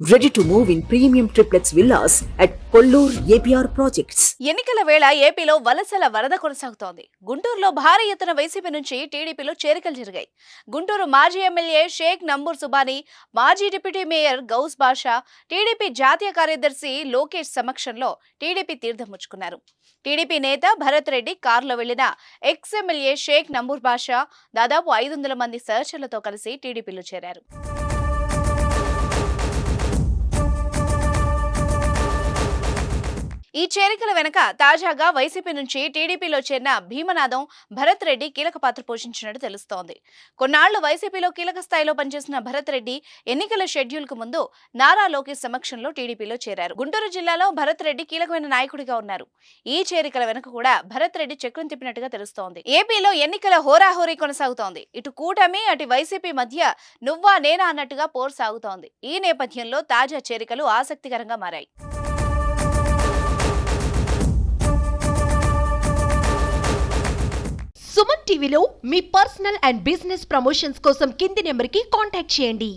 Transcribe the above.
Ready to move in premium triplex villas at Kollur APR Projects. ఎన్నికల వేళ ఏపీలో వలసల వరద కొనసాగుతోంది. గుంటూరులో భారీ ఎత్తున వైసీపీ నుంచి టీడీపీలో చేరికలు జరిగాయి. గుంటూరు మాజీ ఎమ్మెల్యే షేక్ నంబూర్ సుబానీ, మాజీ డిప్యూటీ మేయర్ గౌస్ బాషా, టీడీపీ జాతీయ కార్యదర్శి లోకేష్ సమక్షంలో టీడీపీ తీర్థం పుచ్చుకున్నారు. టీడీపీ నేత భరత్ రెడ్డి కారులో వెళ్లిన ఎక్స్ ఎమ్మెల్యే షేక్ నంబూర్ బాషా దాదాపు 500 మంది సహచరులతో కలిసి టీడీపీలో చేరారు. ఈ చేరికల వెనక తాజాగా వైసీపీ నుంచి టీడీపీలో చేరిన భీమనాథం భరత్ రెడ్డి కీలక పాత్ర పోషించినట్టు తెలుస్తోంది. కొన్నాళ్లు వైసీపీలో కీలక స్థాయిలో పనిచేసిన భరత్ రెడ్డి ఎన్నికల షెడ్యూల్ కు ముందు నారా లోకేష్ సమక్షంలో టీడీపీలో చేరారు. గుంటూరు జిల్లాలో భరత్ రెడ్డి కీలకమైన నాయకుడిగా ఉన్నారు. ఈ చేరికల వెనుక కూడా భరత్ రెడ్డి చక్రం తిప్పినట్టుగా తెలుస్తోంది. ఏపీలో ఎన్నికల హోరాహోరీ కొనసాగుతోంది. ఇటు కూటమి అటు వైసీపీ మధ్య నువ్వా నేనా అన్నట్టుగా పోరు సాగుతోంది. ఈ నేపథ్యంలో తాజా చేరికలు ఆసక్తికరంగా మారాయి. సుమన్ టీవీలో మీ పర్సనల్ అండ్ బిజినెస్ ప్రమోషన్స్ కోసం కింది నెంబర్కి కాంటాక్ట్ చేయండి.